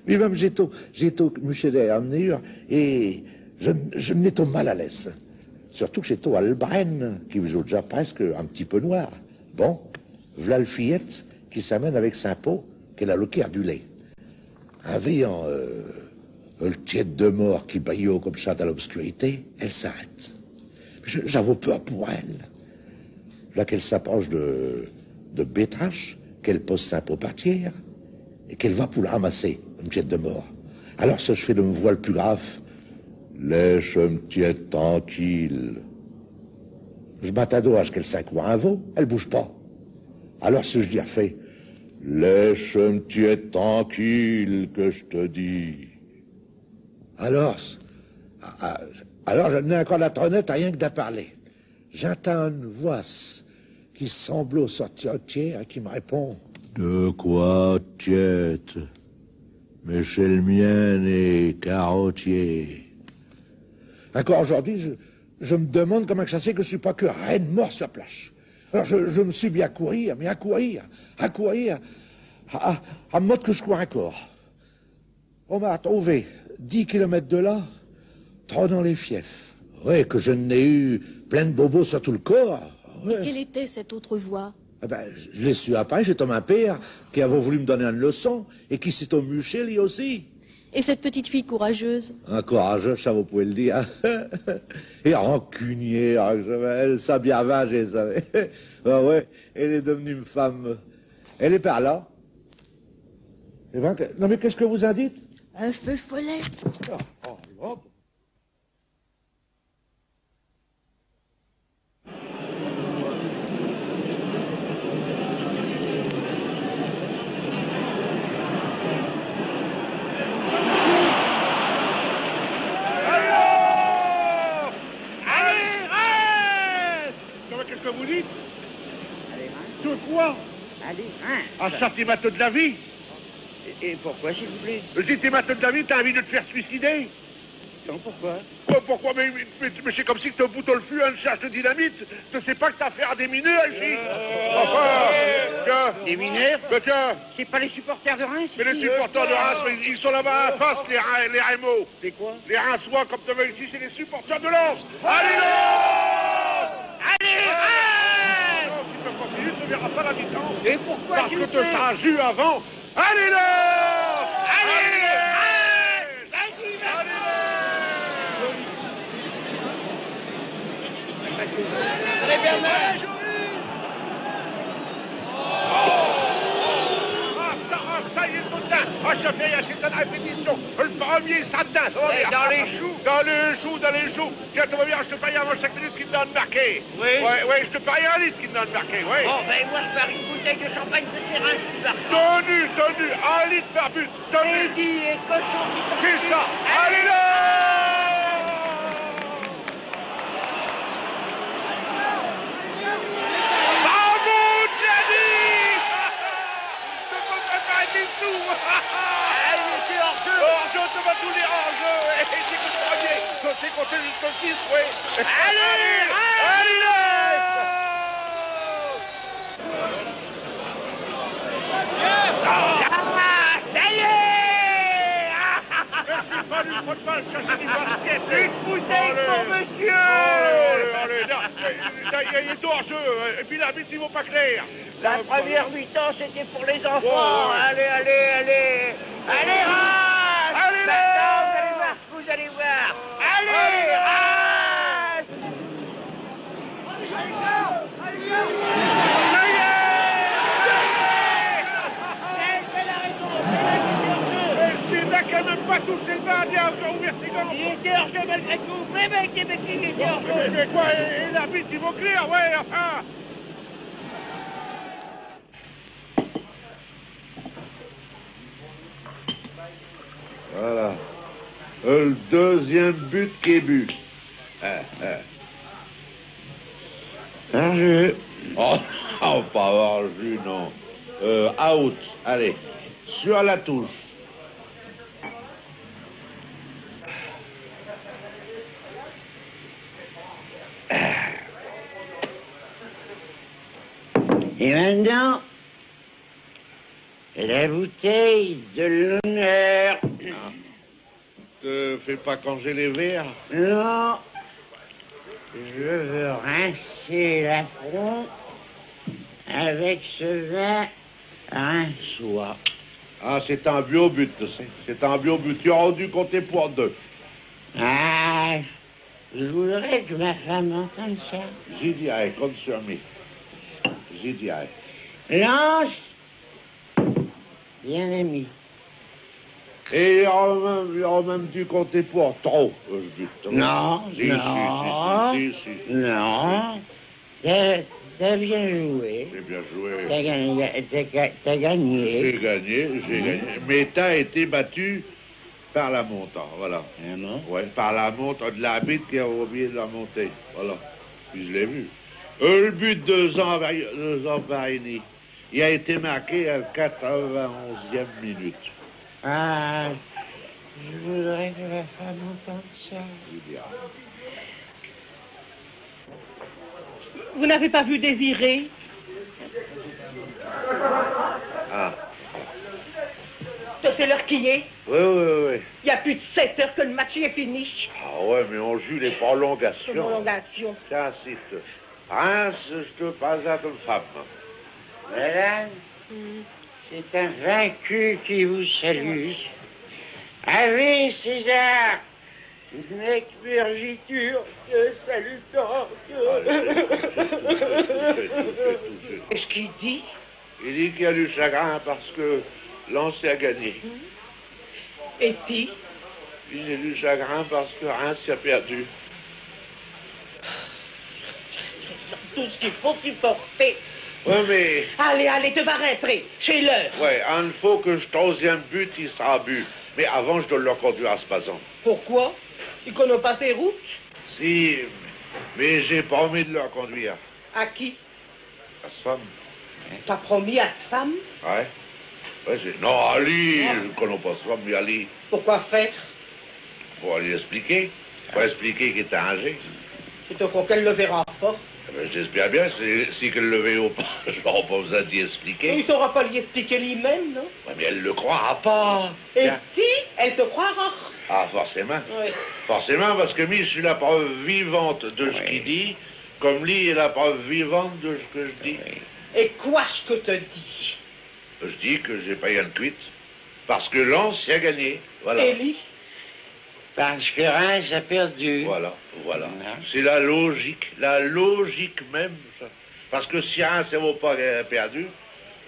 Mais même, j'étais mouché derrière un néhur, et je m'étais mal à l'aise. Surtout que j'étais à Albrenne, qui vous a déjà presque un petit peu noir. Bon, voilà le fillette qui s'amène avec Saint-Pau, qu'elle a le cœur du lait. En veillant le tiède de mort qui baillot comme ça dans l'obscurité, elle s'arrête. J'avais peur pour elle. Là qu'elle s'approche de Bétrache, qu'elle pose Saint-Pau par terre, et qu'elle va pour le ramasser, une tiède de mort. Alors ça, je fais de me voix le plus grave. Laisse-me tiède tranquille. Je m'attends à ce qu'elle s'accroît un veau, elle bouge pas. Alors ce je dis fait, laisse-me tiède tranquille, que je te dis. Alors je n'ai encore la tronnette à rien que d'en parler. J'entends une voix qui semble sortir tiers et qui me répond. De quoi, tiède? Mais chez le mien et carottier. Encore aujourd'hui, je me demande comment ça se fait que je suis pas que reine mort sur place. Alors je me suis mis à courir, à mode que je cours encore. On m'a trouvé 10 kilomètres de là, trop dans les fiefs. Oui, que je n'ai eu plein de bobos sur tout le corps. Ouais. Et quelle était cette autre voix? Eh ben, je l'ai su après, j'ai un père qui avait voulu me donner une leçon et qui s'est emmuché lui aussi. Et cette petite fille courageuse? Un courageux, ça vous pouvez le dire. Et rancunière, elle s'abiavage, elle savait. Ben ouais, elle est devenue une femme. Elle est par là. Eh ben, non mais qu'est-ce que vous en dites? Un feu follet. Oh. Qu'est-ce que vous dites? De quoi? Allez, hein. Ah, ça, t'es matheux de la vie? Et pourquoi, s'il vous plaît? Je dis, t'es matheux de la vie, t'as envie de te faire suicider? Non, pourquoi? Pourquoi? Mais c'est comme si que te bouton le fût à une charge de dynamite. Tu sais pas que t'as affaire à des mineurs ici? Enfin, tiens. Des mineurs? Ben tiens. C'est pas les supporters de Reims? Mais les supporters de Reims, ils sont là-bas en face, les Rémaux. C'est quoi? Les Reims-Sois, comme tu veux ici, c'est les supporters de Lens. Allez, Lens! Allez, Reims! Non, si tu continues, tu ne verras pas la mi-temps. Et pourquoi? Parce que tu seras jus avant. Allez, Lens! Allez, Reims! Allez, Bernard! Ça y est, Boutin! Ah, je fais, c'est une répétition. Le premier, ça dedans. Dans les choux. Dans les choux. Tiens, tu vas bien, je te paye avant chaque minute qu'il me donne marqué. Oui. Ouais, je te paye 1 litre qu'il me donne marqué, oui. Bon, ben moi, je parie une bouteille de champagne de Terrain, je suis marqué. Tenu, 1 litre par but. Midi et cochon qui sont... C'est ça. Allez là! Tous les hors-jeux, c'est que le premier, c'est compté jusqu'au 6, oui. Allez, là! Ah, ça y est! Mais c'est pas du football, ça c'est du basket. Une bouteille pour me Il est hors-jeu, et puis l'arbitre, il vaut pas clair. La première mi-temps, c'était pour les enfants. Allez, allez, allez. Allez, Reims. Allez, maintenant, vous allez voir ce que vous allez voir. Allez, Reims. Il n'a quand même pas touché le gardien, vous avez ouvert ses gants. Il était hors-jeu malgré tout. Mais mec, il était hors-jeu. Mais quoi, et l'arbitre, il vaut clair, ouais, enfin. Voilà. Le deuxième but qui est but. Hors-jeu. Oh, pas hors-jeu, non. Out. Allez. Sur la touche. Et maintenant, la bouteille de l'honneur. Te fais pas canger les verres. Non, je veux rincer la front avec ce vin rinçois. Ah, c'est un bio-but, tu sais. C'est un bio-but. Tu as dû compter pour 2. Ah, je voudrais que ma femme entende ça. J'y dirais, compte sur moi. J'y dirais. Lance, bien ami. Et il a même dû compter pour trop, ce but. Non, Si, non, si. non. T'as bien joué. J'ai bien joué. T'as gagné. J'ai gagné. Mais t'as été battu par la montre, voilà. Ah non? Ouais, par la montre de l'arbitre qui a oublié de la monter. Voilà. Puis je l'ai vu. Le but de Zambarini, il a été marqué à la 91e minute. Ah, je voudrais que la femme entende ça. Vous n'avez pas vu Désiré? Ah. C'est l'heure qui est. Oui. Il y a plus de 7 heures que le match est fini. Ah ouais, mais on joue les prolongations. Prolongation. Tiens, cite. Reims, je te présente une femme. Madame, c'est un vaincu qui vous salue. Ave César, une expurgiture de salutante. Qu'est-ce qu'il dit? Il dit qu'il y a du chagrin parce que Lens a gagné. Et puis? Il y a du chagrin parce que Reims a perdu. Tout ce qu'il faut supporter. Oui, mais... Allez, te va rentrer. C'est l'heure. Ouais, il faut que le troisième but, il sera bu. Mais avant, je dois le conduire à Spazan. Pourquoi? Ils connaissent pas tes routes? Si, mais j'ai promis de le conduire. À qui? À sa femme. T'as promis à ta femme? Ouais. Non, Ali, je ne connais pas sa femme, mais Ali. Pourquoi faire? Pour lui expliquer. Pour expliquer qu'il est arrangé. C'est au fond qu'elle le verra pas. J'espère bien, si qu'elle le verra pas, je n'aurai pas besoin d'y expliquer. Il ne saura pas lui expliquer lui-même, non? Ouais, mais elle le croira pas. Et Tiens. si elle te croira? Ah, forcément. Oui. Forcément, parce que moi, je suis la preuve vivante de ce qu'il dit, comme lui est la preuve vivante de ce que je dis. Et quoi ce que te dis? Je dis que j'ai pas eu une cuite, parce que Lens y a gagné. Voilà. Et lui? Parce que Reims a perdu. Voilà. C'est la logique même. Ça. Parce que si Reims n'aura pas perdu,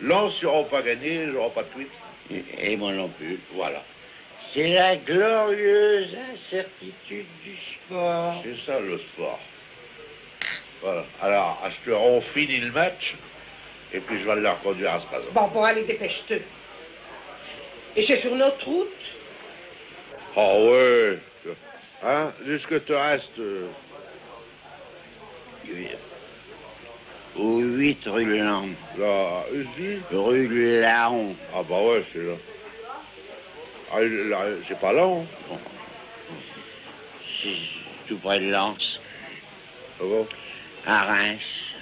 Lens n'aura pas gagné, j'aurai pas de cuite. Et moi non plus. Voilà. C'est la glorieuse incertitude du sport. C'est ça le sport. Voilà. Alors, on finit le match, et puis je vais le reconduire à Spazan. Bon, allez, dépêche-toi. Et c'est sur notre route? Ah ouais. Hein, jusque tu restes... Au 8 rue Laon. Là, ici? Rue Laon. Ah bah ouais, c'est là. Ah, c'est pas là, hein? Bon. C'est tout près de Lens. Ah bon? À Reims.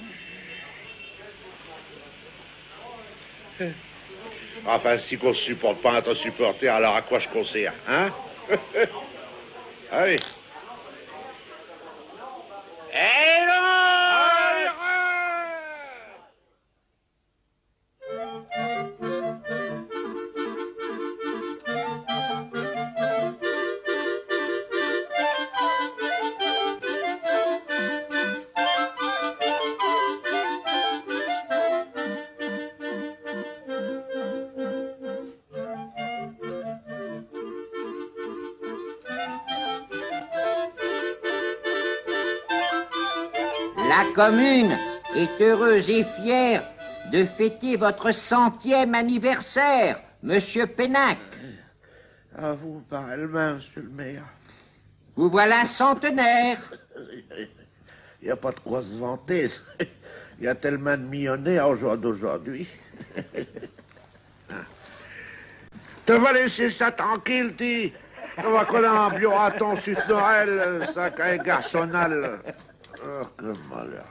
Enfin, si qu'on ne supporte pas être supporter, alors à quoi je conseille, hein? Allez. Hello! La commune est heureuse et fière de fêter votre 100e anniversaire, Monsieur Pénac. À vous par elle-même, monsieur le maire. Vous voilà centenaire. Il n'y a pas de quoi se vanter. Il y a tellement de millionnaires au jour d'aujourd'hui. Tu vas laisser ça tranquille, tu. On va coller un bureau à ton sud Noël, ça qu'un garçonnal. Oh, que malheur.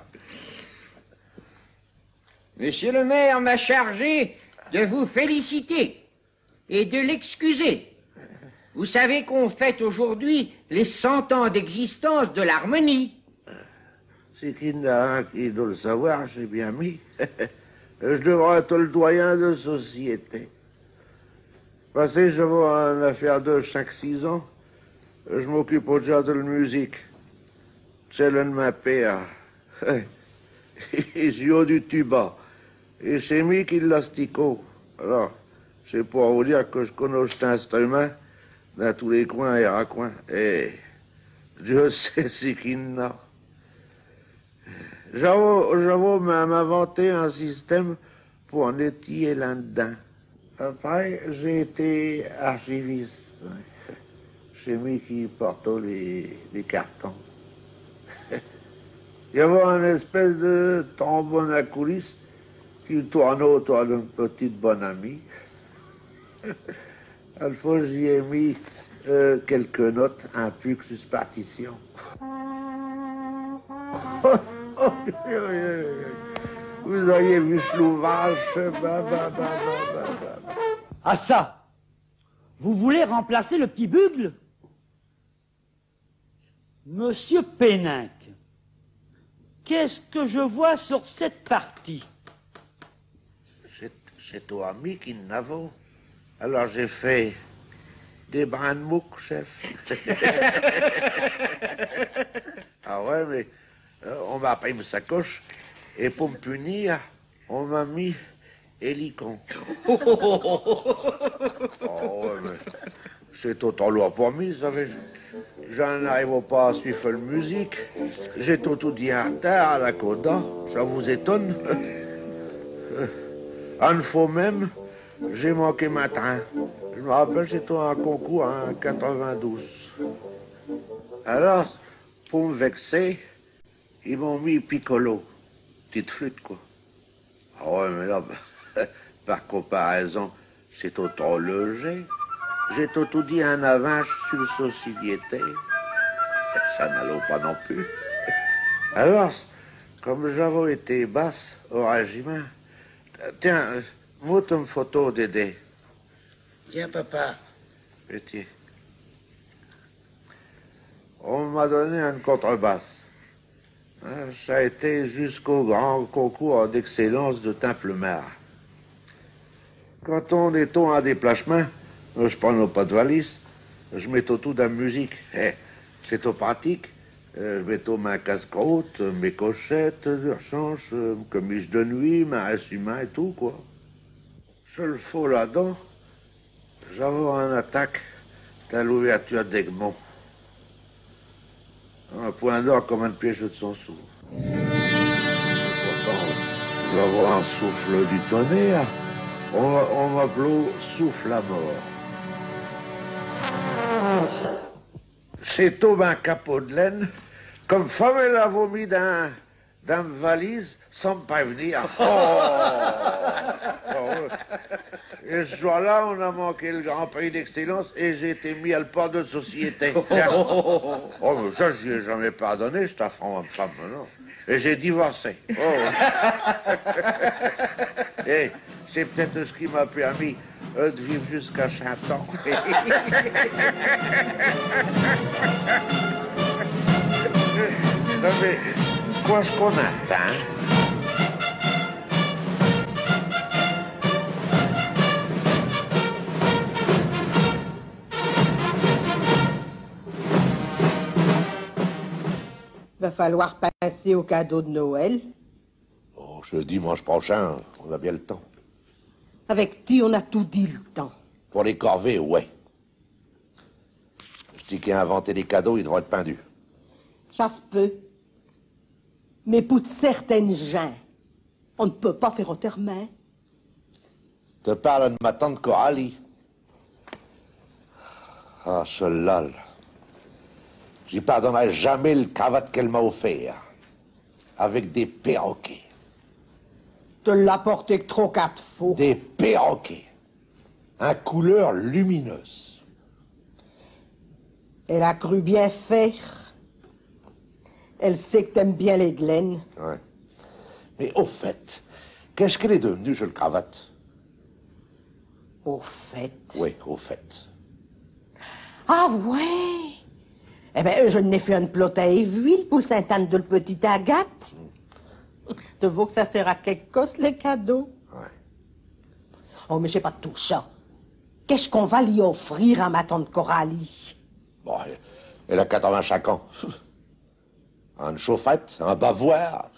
Monsieur le maire m'a chargé de vous féliciter et de l'excuser. Vous savez qu'on fête aujourd'hui les 100 ans d'existence de l'harmonie. C'est qu'il y en a un qui doit le savoir, j'ai bien mis. Je devrais être le doyen de société. Passé, je vois une affaire de 5-6 ans. Je m'occupe déjà de la musique. C'est l'un de ma père. Il joue du tuba. Et c'est moi qui l'astico. Alors, c'est pour vous dire que je connais cet instrument dans tous les coins et raccoins. Et Dieu sait ce qu'il y en a. J'avoue m'inventer un système pour en étirer là-dedans. Après, j'ai été archiviste. C'est moi qui porte les cartons. Il y avait une espèce de trombone à coulisses qui tournait autour d'une petite bonne amie. Une fois, j'y ai mis quelques notes, un Puxus partition. Vous auriez vu ce l'ouvrage. Ah ça! Vous voulez remplacer le petit bugle? Monsieur Pénac, qu'est-ce que je vois sur cette partie? C'est toi, ami, qui n'avons. Alors j'ai fait des brins de mouque, chef. Ah ouais, mais on m'a pris une sacoche et pour me punir, on m'a mis hélicon. Oh ouais, mais c'est autant lourd pour moi, vous savez. J'en n'arrive pas à suivre la musique. J'ai tout dit à terre à la coda. Ça vous étonne? Une fois même, j'ai manqué ma train. Je me rappelle, c'était un concours en 92. Alors, pour me vexer, ils m'ont mis piccolo. Petite flûte, quoi. Ah ouais, mais là, par comparaison, c'est autant léger. J'ai tout dit un avanche sur le société. Ça n'allait pas non plus. Alors, comme j'avais été basse au régiment, tiens, montre une photo d'Édé. Tiens, papa. Petit. On m'a donné une contrebasse. Ça a été jusqu'au grand concours d'excellence de Templemar. Quand on est en déplacement, je prends pas de valise, je mets tout dans la musique. C'est tout pratique. Je mets tout ma casse-croûte, mes cochettes d'urgence, chemise de nuit, ma assumant et tout, quoi. Je le fous là-dedans. J'avais un attaque à l'ouverture d'Egmont. Un point d'or comme un piège de son sou. Pourtant, j'avais un souffle du tonnerre. On m'appelait souffle à mort. C'est tout un capot de laine, comme femme elle a vomi dans une valise sans me prévenir. Et ce jour-là, on a manqué le Grand Prix d'Excellence et j'ai été mis à le port de société. Oh, mais ça, je n'y ai jamais pardonné, je t'affronte femme, non. Et j'ai divorcé. Et c'est peut-être ce qui m'a permis de vivre jusqu'à 100 ans. Non, mais quoi est-ce qu'on attend? Va falloir passer au cadeau de Noël. Oh, je dimanche prochain, on a bien le temps. Avec qui on a tout dit le temps. Pour les corvées, ouais. Je dis qu'il a inventé des cadeaux, il devrait être pendu. Ça se peut. Mais pour certaines gens, on ne peut pas faire autrement. Te parle de ma tante Coralie. Ah, ce lol. J'y pardonnerai jamais le cravate qu'elle m'a offert. Avec des perroquets. Te l'as porté que trop quatre fois. Des perroquets. Un couleur lumineuse. Elle a cru bien faire. Elle sait que t'aimes bien les Glenn. Ouais. Mais au fait, qu'est-ce qu'elle est devenue, je le cravate? Au fait. Oui, au fait. Ah ouais. Eh bien, je n'ai fait une plotte à huile pour Sainte-Anne de le petit Agathe. Te vaut que ça sert à quelque chose, les cadeaux. Ouais. Oh, mais c'est pas tout ça. Qu'est-ce qu'on va lui offrir à ma tante Coralie? Bon, elle a 85 ans. Une chauffette, un bavoir.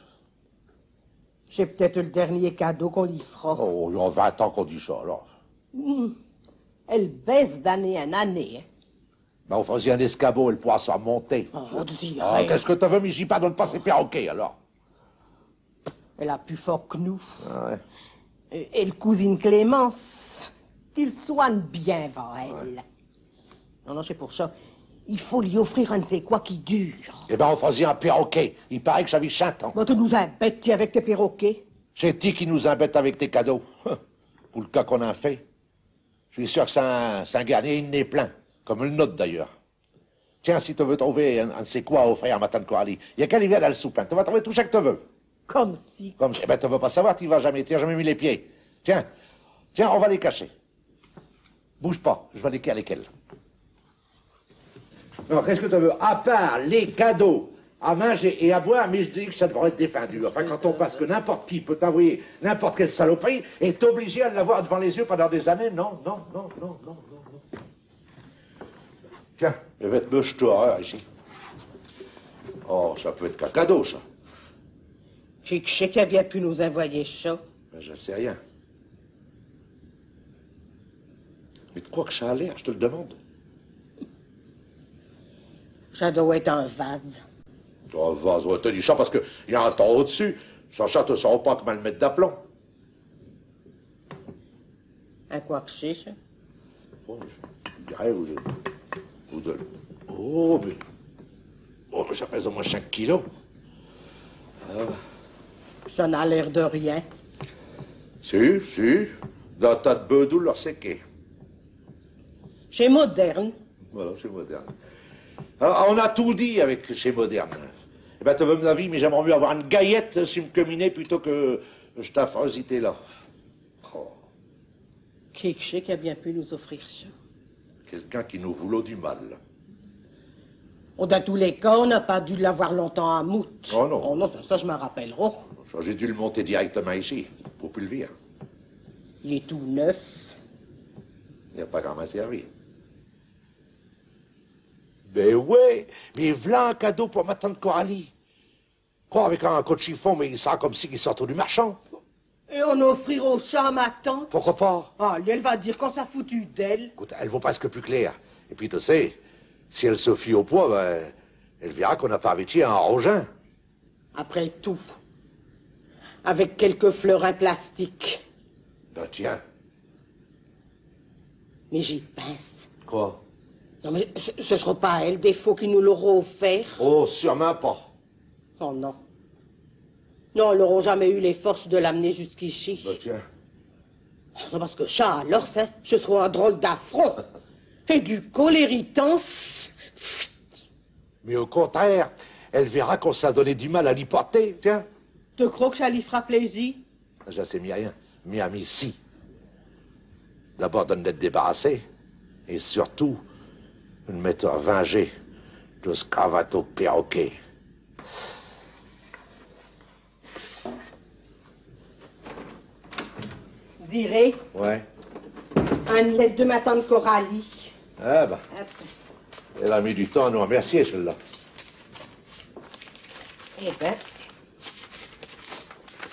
C'est peut-être le dernier cadeau qu'on lui fera. Oh, il y a 20 ans qu'on dit ça, alors. Elle baisse d'année en année. Hein. Ben, on faisait un escabeau, elle pourra s'en monter. Oh, dis Ah, rien. qu'est-ce que t'as vu, mais j'y pardonne pas ses perroquets, alors. Elle a plus fort que nous. Ah ouais. Et le cousine Clémence, qu'il soigne bien, va elle. Ouais. Non, c'est pour ça. Il faut lui offrir un de ces quoi qui dure. Eh ben, on faisait un perroquet. Il paraît que j'avais 5 ans. Bon, tu nous embêtes avec tes perroquets. C'est qui nous embête avec tes cadeaux? Pour le cas qu'on en fait. Je suis sûr que c'est un garnier, il n'est plein. Comme le nôtre, d'ailleurs. Tiens, si tu veux trouver un de ces quoi à offrir à ma tante Coralie, il y a qu'elle y vient dans le soupin. Tu vas trouver tout ça que tu veux. Comme si. Comme si. Eh ben, tu vas pas savoir, tu vas jamais. Tu n'as jamais mis les pieds. Tiens, on va les cacher. Bouge pas, je vais les avec elle. Alors, qu'est-ce que tu veux? À part les cadeaux à manger et à boire, mais je dis que ça devrait être défendu. Enfin, quand on passe que n'importe qui peut t'envoyer n'importe quelle saloperie, est obligé à l'avoir devant les yeux pendant des années, non. Tiens, les vêtements, je t'horreur ici. Oh, ça peut être qu'un cadeau, ça. Je sais qu'il a bien pu nous envoyer ça. Ben, je sais rien. Mais de quoi que ça a l'air, je te le demande? Ça doit être un vase. Oh, vase, on te dit ça parce qu'il y a un temps au-dessus. Sans ça, tu ne sauras pas comment le mettre d'aplomb. Un quoi que c'est, ça? Oh, je dirais, Oh, mais ça pèse au moins 5 kilos. Ah. Ça n'a l'air de rien. Si. Dans ta de bedou, leur séqué. C'est moderne. Voilà, c'est moderne. Alors, on a tout dit avec chez moderne. Eh ben, tu veux mon avis, mais j'aimerais mieux avoir une gaillette sur me cominer plutôt que je t'affrosité là. Oh. Qui c'est qui a bien pu nous offrir ça? Quelqu'un qui nous voulait du mal. Dans tous les cas, on n'a pas dû l'avoir longtemps à mout. Oh non. Oh non, ça je m'en rappellerai. Ça, j'ai dû le monter directement ici, pour plus le vire. Il est tout neuf. Il n'a pas grand m'a servi. Ben ouais, mais voilà un cadeau pour ma tante Coralie. Quoi, avec un coup de chiffon, mais il sent comme si il sortait du marchand. Et on offrira au chat à ma tante? Pourquoi pas? Ah, elle va dire qu'on s'est foutu d'elle. Écoute, elle vaut presque plus clair. Et puis, tu sais, si elle se fie au poids, ben, elle verra qu'on n'a pas habitué à un rogin. Après tout, avec quelques fleurins plastiques. Ben tiens. Mais j'y pense. Quoi? Non, mais ce sera pas elle, défaut qui nous l'aura offert. Oh, sûrement pas. Oh non. Non, ils n'auront jamais eu les forces de l'amener jusqu'ici. Ben tiens. Oh, non, parce que ça, alors, ça, ce sera un drôle d'affront. Et du coléritant. Mais au contraire, elle verra qu'on s'est donné du mal à l'y porter, tiens. Tu crois que ça lui fera plaisir? Je sais mis rien, mais à mis si. D'abord de n'être débarrassé, et surtout, de m'être vengé de ce cravate au perroquet. Dirais, Ouais. une lettre de ma tante Coralie. Ah ben, elle a mis du temps à nous remercier, celle-là. Eh ben,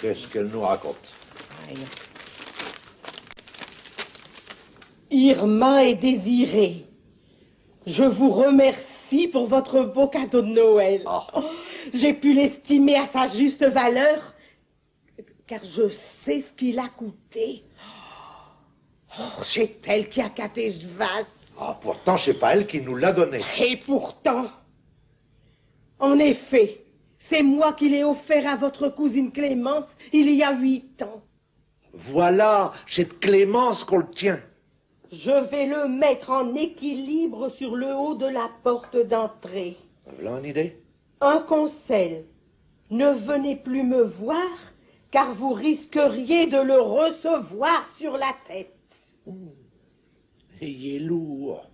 Qu'est-ce qu'elle nous raconte? Irma et Désiré, je vous remercie pour votre beau cadeau de Noël. Ah. Oh, j'ai pu l'estimer à sa juste valeur, car je sais ce qu'il a coûté. Oh, c'est elle qui a gâté Jvas. Ah, pourtant, c'est pas elle qui nous l'a donné. Et pourtant, en effet, c'est moi qui l'ai offert à votre cousine Clémence il y a 8 ans. Voilà, c'est de Clémence qu'on le tient. Je vais le mettre en équilibre sur le haut de la porte d'entrée. Voilà une idée. Un conseil, ne venez plus me voir, car vous risqueriez de le recevoir sur la tête. Il est lourd.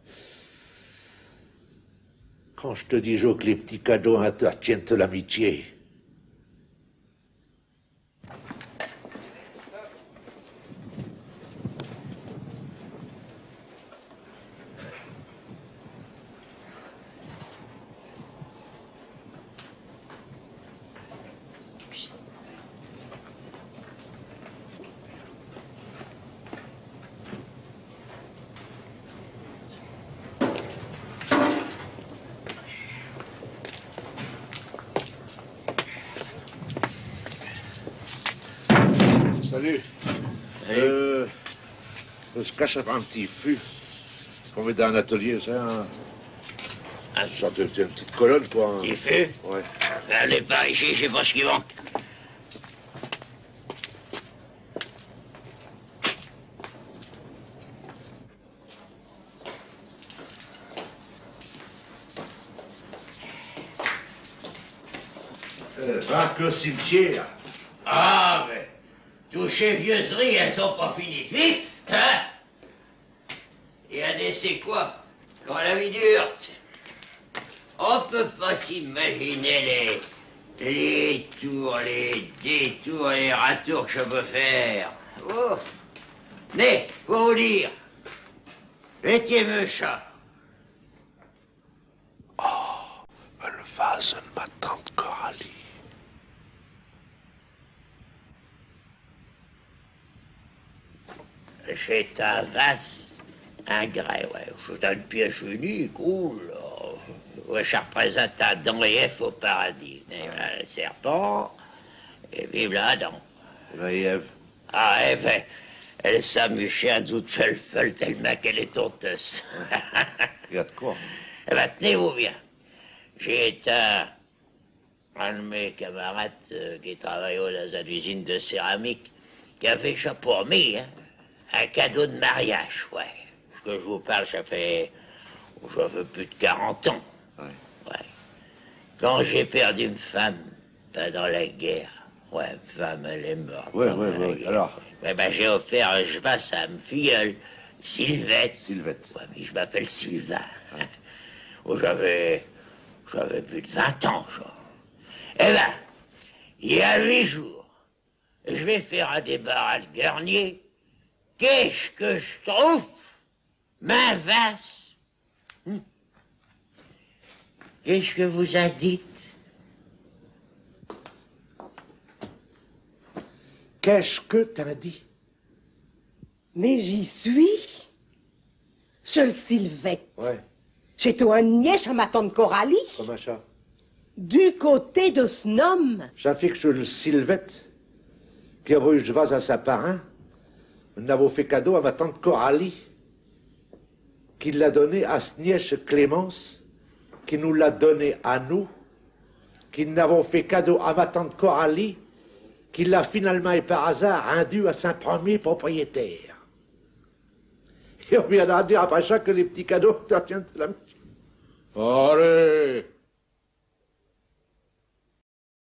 Quand je te dis, Jo, que les petits cadeaux intertiennent de l'amitié. Salut. On se cache après un petit fût qu'on met dans un atelier, c'est une sorte de petite colonne, quoi. Petit fût? Ouais. Allez par ici, je sais pas ce qui manque. Va que le cimetière. Ah, mais tous ces vieuseries, elles sont pas finies de vif, hein? Il y a des c'est quoi quand la vie dure. On peut pas s'imaginer les tours, les détours, les ratours que je peux faire. Oh. Mais, pour vous dire, étiez méchant. Le vase de ma tante Coralie. C'est un vase, un grès, ouais. C'est une pièce unique, cool. Ouais, ça représente Adam et Ève au paradis. Et voilà, le serpent, et vive là Adam. Et Ève. Ah, Ève, elle s'amuchait à doute fel tellement qu'elle est honteuse. Il y a de quoi? Eh ben, tenez-vous bien. J'ai été un de mes camarades qui travaillait dans une usine de céramique qui a fait ça pour moi, hein. Un cadeau de mariage, ouais. Ce que je vous parle, ça fait plus de 40 ans. Ouais. Quand j'ai perdu une femme pendant la guerre, ouais, une femme, elle est morte. Ouais. Alors? Ouais, ben, j'ai offert un Jvas à ma filleule, Sylvette. Sylvette. Ouais, mais je m'appelle Sylvain. Oh, j'avais plus de 20 ans, genre. Eh ben, il y a 8 jours, je vais faire un débarras de Garnier. Qu'est-ce que je trouve? Ma vase. Qu'est-ce que vous a dit? Qu'est-ce que t'as dit? Mais j'y suis. Je le Sylvette. Ouais. J'ai toi un nièce à ma tante Coralie. Comment ça? Du côté de ce homme. Ça fait que je le Sylvette, qui a eu le vase à sa parrain, nous avons fait cadeau à ma tante Coralie, qui l'a donné à ce nièce Clémence, qui nous l'a donné à nous, qui n'avons fait cadeau à ma tante Coralie, qui l'a finalement et par hasard rendu à son premier propriétaire. Et on vient de dire après ça que les petits cadeaux tiennent de la... Allez!